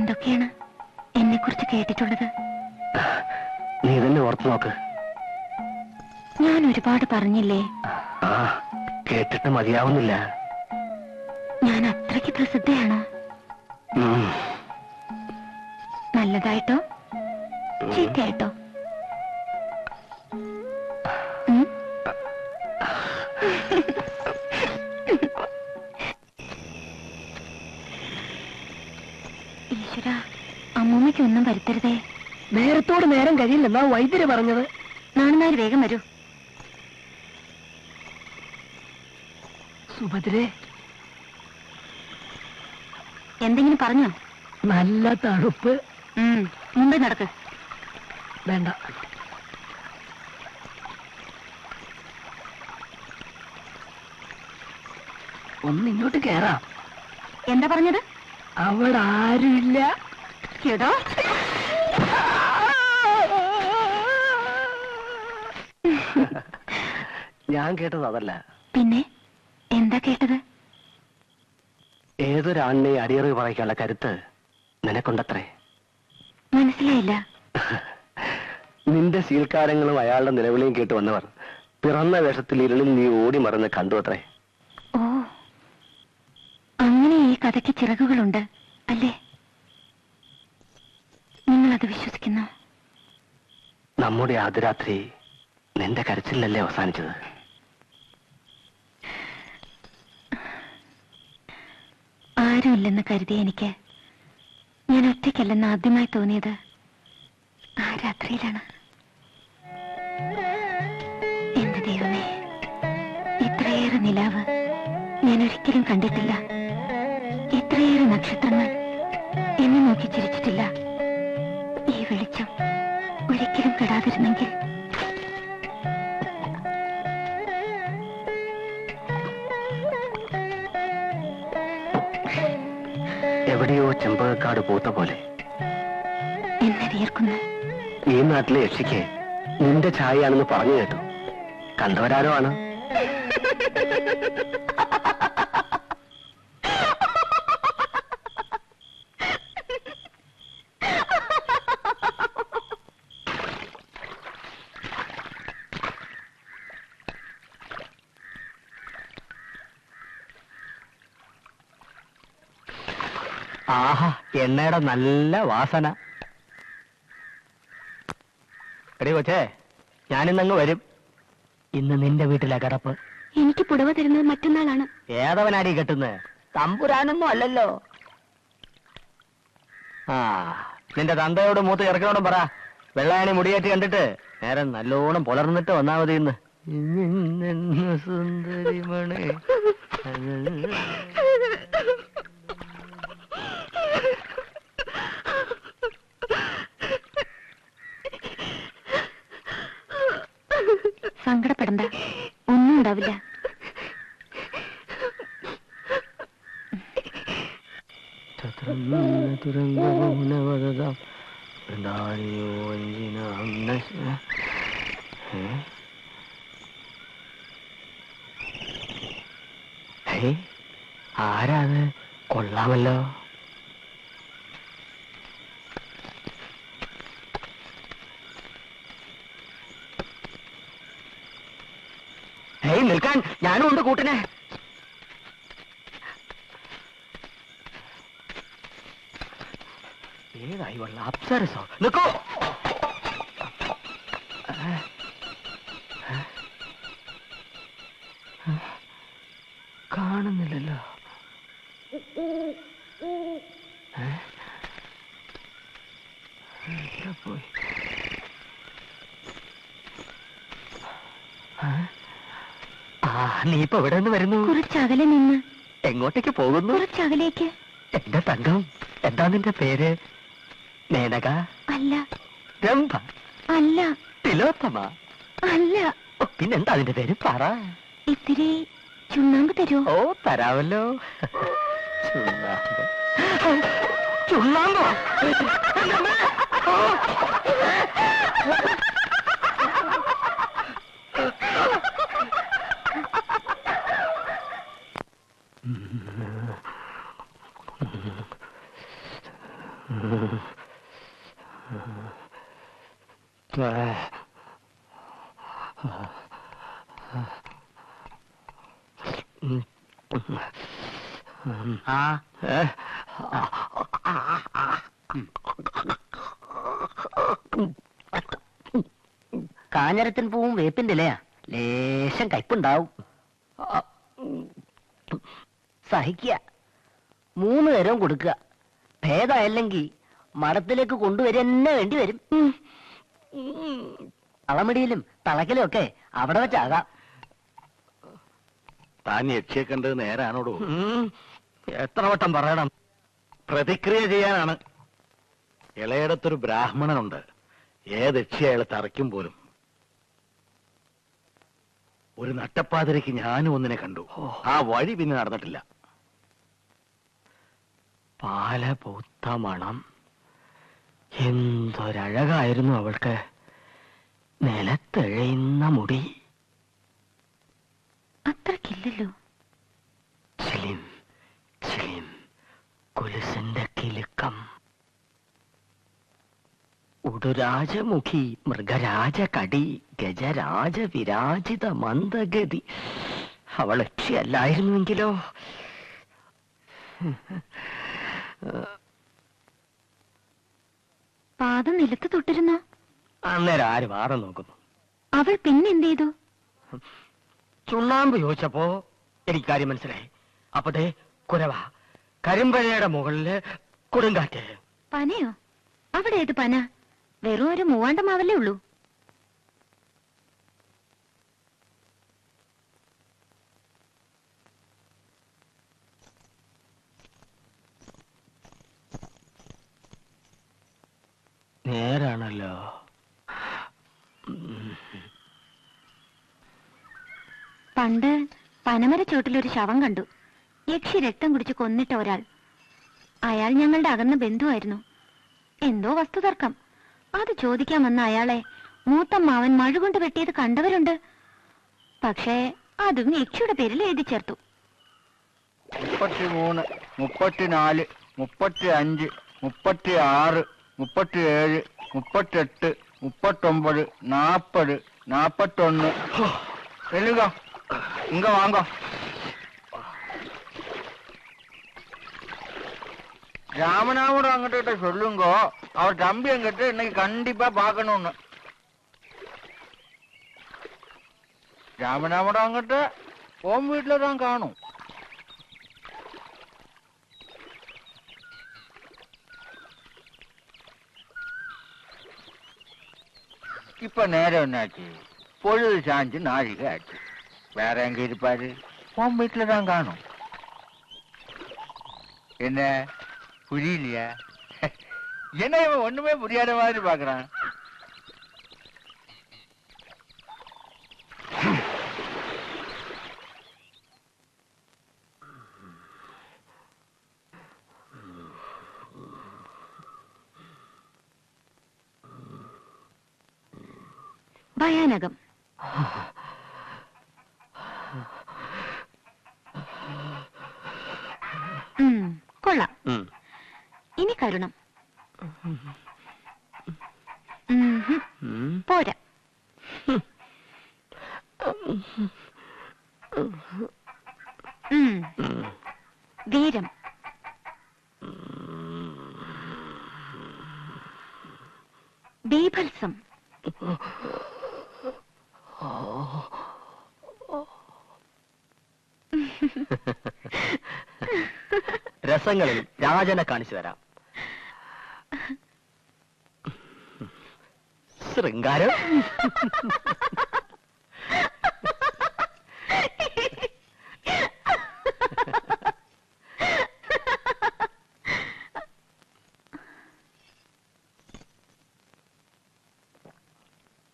എന്തൊക്കെയാണ് എന്നെ കുറിച്ച് കേട്ടിട്ടുള്ളത്? നീ തന്നെ ഓർത്തു നോക്ക്. ഞാൻ ഒരുപാട് പറഞ്ഞില്ലേ? കേട്ടിട്ട് മതിയാവുന്നില്ല. ഞാൻ അത്രയ്ക്ക് പ്രസിദ്ധയാണോ? നല്ലതായിട്ടോ ചീത്തയായിട്ടോ? ഈശ്വര, അമ്മൂമ്മയ്ക്കൊന്നും വരുത്തരുതേ. നേരത്തോട് നേരം കഴിയില്ലെന്നാ വൈദ്യര് പറഞ്ഞത്. നാണുമാര് വേഗം വരൂ. സുഭദ്രേ, എന്തെങ്കിലും പറഞ്ഞോ? നല്ല തണുപ്പ്. മുമ്പേ നടക്ക്. വേണ്ട, ഒന്നിങ്ങോട്ട് കേറാം. എന്താ പറഞ്ഞത്? അവിടെ ആരുമില്ല. കേട്ടോ? ഞാൻ കേട്ടത് അതല്ല. പിന്നെ എന്താ കേട്ടത്? ഏതൊരാണിനെ അടിയറവ് പറയിക്കാനുള്ള കരുത്ത് നിനക്കൊണ്ടത്രേ. മനസ്സിലായില്ല. നിന്റെ ശീൽക്കാരങ്ങളും അയാളുടെ നിലവിളിയും കേട്ട് വന്നവർ പിറന്ന വേഷത്തിൽ ഇരുളിൽ നീ ഓടി മറന്ന് കണ്ടു അത്രേ. ഓ, അങ്ങനെ ഈ കഥയ്ക്ക് ചിറകുകളുണ്ട് അല്ലേ? നിങ്ങളത് വിശ്വസിക്കുന്നു? നമ്മുടെ ആദ്യരാത്രി നിന്റെ കരച്ചിലല്ലേ അവസാനിച്ചത്? ആരുമില്ലെന്ന് കരുതിയ എനിക്ക് ഞാൻ ഒറ്റയ്ക്കല്ലെന്ന് ആദ്യമായി തോന്നിയത് ആ രാത്രിയിലാണ്. എന്റെ ദൈവമേ, ഇത്രയേറെ നിലാവ് ഞാൻ ഒരിക്കലും കണ്ടിട്ടില്ല. ഇത്രയേറെ നക്ഷത്രങ്ങൾ എന്നെ നോക്കി ചിരിച്ചിട്ടില്ല. ഈ വെളിച്ചം ഒരിക്കലും കെടാതിരുന്നെങ്കിൽ. എവിടെയോ ചെമ്പകക്കാട് പൂത്ത പോലെ എന്നെ വിയർക്കുന്നു. ഈ നാട്ടിലെ യക്ഷിക്ക് നിന്റെ ഛായയാണെന്ന് പറഞ്ഞു കേട്ടു. കണ്ടവരാരോ ആണ്. ആഹാ, എണ്ണയുടെ നല്ല വാസന. എടീ കൊച്ചേ, ഞാനിന്നങ്ങ് വരും. ഇന്ന് നിന്റെ വീട്ടിലെ കിടപ്പ്. എനിക്ക് പുടവ തരുന്നത് മറ്റന്നാളാണ്. ഏതവനാടി കെട്ടുന്നത്? തമ്പുരാനൊന്നും അല്ലല്ലോ. നിന്റെ തന്തയോട് മൂത്ത് ചെറുക്കനോടും പറ, വെള്ളായണി മുടിയേറ്റ് കണ്ടിട്ട് നേരം നല്ലോണം പുലർന്നിട്ട് വന്നാ മതി. ഇന്ന് സുന്ദരിമണി. സങ്കടപ്പെടണ്ട, ഒന്നും ഉണ്ടാവില്ല. ആരാത്? കൊള്ളാമല്ലോ. നിൽക്കാൻ, ഞാനും ഉണ്ട് കൂട്ടിനെ. ഏതായി വള്ള അപ്സരസോ? നിൽക്കോ. കാണുന്നില്ലല്ലോ. പോയി. നീ ഇപ്പൊ എവിടെ നിന്ന് വരുന്നു? കുറച്ചകലെ നിന്ന്. എങ്ങോട്ടേക്ക് പോകുന്നു? കുറച്ചകലേക്ക്. എന്റെ തങ്കം, എന്താ നിന്റെ പേര്? മേനക? അല്ല. രംഭ? അല്ല. തിലോത്തമ? അല്ല. പിന്നെന്താ അതിന്റെ പേര്? പറ. ഇത്തിരി ചുണ്ണാമ്പ് തരുമോ? ഓ, തരാമല്ലോ. ചുണ്ണാമ്പ്? ചുണ്ണാമ്പോ? കാഞ്ഞരത്തിൻ പൂവും വേപ്പിന്റെ ഇലയാ, ലേശം കയ്പുണ്ടാവും. സഹിക്കുക, 3 നേരവും കൊടുക്കുക. ഭേദമല്ലെങ്കിൽ മഠത്തിലേക്ക് കൊണ്ടുവരുന്ന വേണ്ടി വരും. തളമിടിയിലും തളക്കലും ഒക്കെ അവിടെ വെച്ചാകാം. താൻ യക്ഷിയെ കണ്ടത് നേരാണോടോ? എത്ര വട്ടം പറയണം? പ്രതിക്രിയ ചെയ്യാനാണ്. ഇളയിടത്തൊരു ബ്രാഹ്മണനുണ്ട്, ഏത് യക്ഷി അയാൾ തറയ്ക്കും പോലും. ഒരു നട്ടപ്പാതിരയ്ക്ക് ഞാനും ഒന്നിനെ കണ്ടു. ആ വഴി പിന്നെ നടന്നിട്ടില്ല. പാല പൂത്ത മണം. എന്തൊരഴകായിരുന്നു അവൾക്ക്. നിലത്തെഴയുന്ന മുടി. അത്രക്കില്ലല്ലോ. ചിലിം ചിലിം കുലുസിന്റെ കിലുക്കം. ഉടുരാജമുഖി, മൃഗരാജ കടി, ഗജരാജ വിരാജിത മന്ദഗതി. അവൾ യക്ഷിയല്ലായിരുന്നുവെങ്കിലോ? പാദം നിലത്ത് തൊട്ടിരുന്നോ? അന്നേരം ആര് വാദം നോക്കുന്നു? അവൾ പിന്നെന്ത് ചെയ്തു? ചുണ്ണാമ്പ് ചോദിച്ചപ്പോ എനിക്ക് കാര്യം മനസ്സിലായി. അപ്പതേ കുരവ, കരിമ്പഴയുടെ മുകളില് കൊടുങ്കാറ്റ്. പനയോ? അവിടെ ഏത് പന? വെറും ഒരു മൂവാണ്ടമാവല്ലേ ഉള്ളൂ. നേരാണല്ലോ. പണ്ട് പനമരച്ചോട്ടിലൊരു ശവം കണ്ടു. യക്ഷി രക്തം കുടിച്ച് കൊന്നിട്ട ഒരാൾ. അയാൾ ഞങ്ങളുടെ അകന്ന ബന്ധുവായിരുന്നു. എന്തോ വസ്തുതർക്കം. അത് ചോദിക്കാൻ വന്ന അയാളെ മൂത്തമ്മാവൻ മഴുകൊണ്ട് വെട്ടിയത് കണ്ടവരുണ്ട്. പക്ഷേ അതും യക്ഷിയുടെ പേരിൽ എഴുതി ചേർത്തു. 33, 34, 35, 36, 37, 38, 39, 40, 41. எழுங்க, இங்க வாங்க. ராமநாமோட அங்கிட்ட சொல்லுங்க, அவர் தம்பி என்கிட்ட இன்னைக்கு கண்டிப்பா பார்க்கணும்னு. ராமநாமோட அங்கிட்ட ஓம் வீட்டுல தான் காணும். இப்ப நேரம் என்னாச்சு? பொழுது சாஞ்சு நாழிகை ஆச்சு. வேற எங்க இருப்பாரு? உன் வீட்டுல தான் காணும். என்ன புரியலையா? என்ன இவன் ஒண்ணுமே புரியாத மாதிரி பாக்குறான். ഭയാനകം. കൊള്ളാം. ഇനി കരുണം. പോരാ. വീരം. ബീഭത്സം. രസങ്ങളിൽ രാജനെ കാണിച്ചു തരാം. ശൃംഗാരം.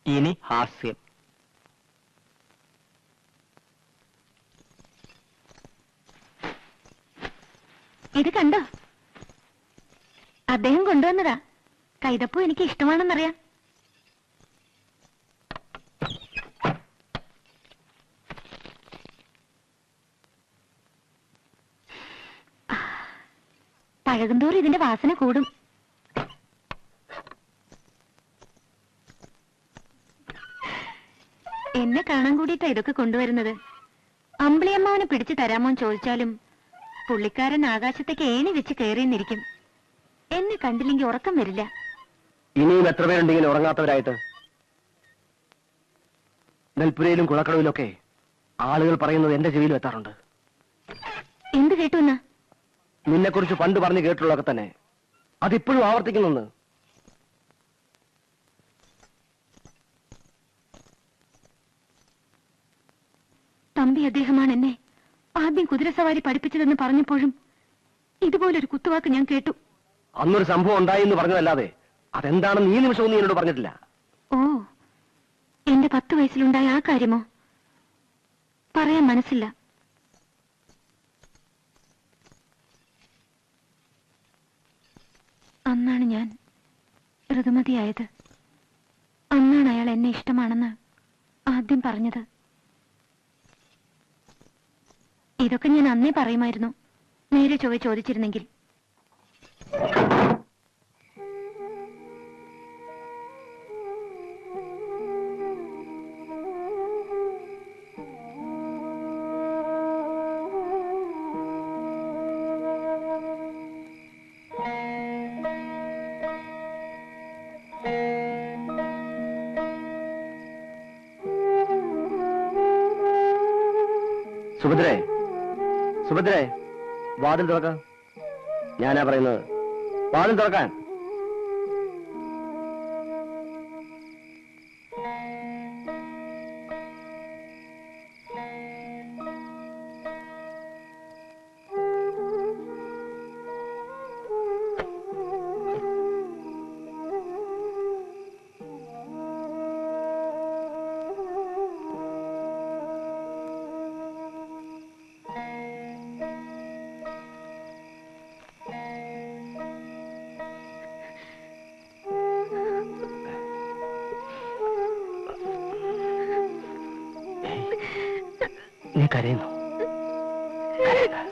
ഇനി ഹാസ്യം. ഇത് കണ്ടോ? അദ്ദേഹം കൊണ്ടുവന്നതാ. കൈതപ്പൂ എനിക്ക് ഇഷ്ടമാണെന്നറിയാം. പഴകുന്തോറും ഇതിന്റെ വാസന കൂടും. എന്നെ കാണാൻ കൂടിയിട്ടാ ഇതൊക്കെ കൊണ്ടുവരുന്നത്. അമ്പിളിയമ്മാവനെ പിടിച്ചു തരാമോന്ന് ചോദിച്ചാലും പുള്ളിക്കാരൻ ആകാശത്തേക്ക് ഏണി വെച്ച് കയറിയെന്നിരിക്കും. എന്നെ കണ്ടില്ലെങ്കിൽ ഉറക്കം വരില്ല. ഇനിയും എത്ര പേരുണ്ടെങ്കിലും ഉറങ്ങാത്തവരായിട്ട്? നെൽപ്പുരയിലും കുളക്കടവിലൊക്കെ ആളുകൾ പറയുന്നത് എന്റെ ചെവിയിലും എത്താറുണ്ട്. എന്ത് കേട്ടു എന്നാ? നിന്നെക്കുറിച്ച് പണ്ട് പറഞ്ഞു കേട്ടുള്ളതൊക്കെ തന്നെ അതിപ്പോഴും ആവർത്തിക്കുന്നെന്ന്. തമ്പി അദ്ദേഹമാണ് എന്നെ ആദ്യം കുതിരസവാരി പഠിപ്പിച്ചതെന്ന് പറഞ്ഞപ്പോഴും ഇതുപോലൊരു കുത്തുവാക്ക് ഞാൻ കേട്ടു. അന്നൊരു സംഭവം ഉണ്ടായി എന്ന് പറഞ്ഞതല്ലാതെ അതെന്താണെന്ന് ഈ നിമിഷവും നീ എന്നോട് പറഞ്ഞിട്ടില്ല. ഓ, എന്റെ 10 വയസ്സിലുണ്ടായ ആ കാര്യമോ? പറയാൻ മനസ്സില്ല. അന്നാണ് ഞാൻ ഋതുമതിയായത്. അന്നാണ് അയാൾ എന്നെ ഇഷ്ടമാണെന്ന് ആദ്യം പറഞ്ഞത്. ഇതൊക്കെ ഞാൻ അന്നേ പറയുമായിരുന്നു, നേരെ ചൊവ്വെ ചോദിച്ചിരുന്നെങ്കിൽ. സുഭദ്രേ, സുഭദ്രേ, വാതിൽ തുറക്ക. ഞാനാ പറയുന്നത്, വാതിൽ തുറക്കാൻ. നീ കരയുന്നു? കരയണ്ട.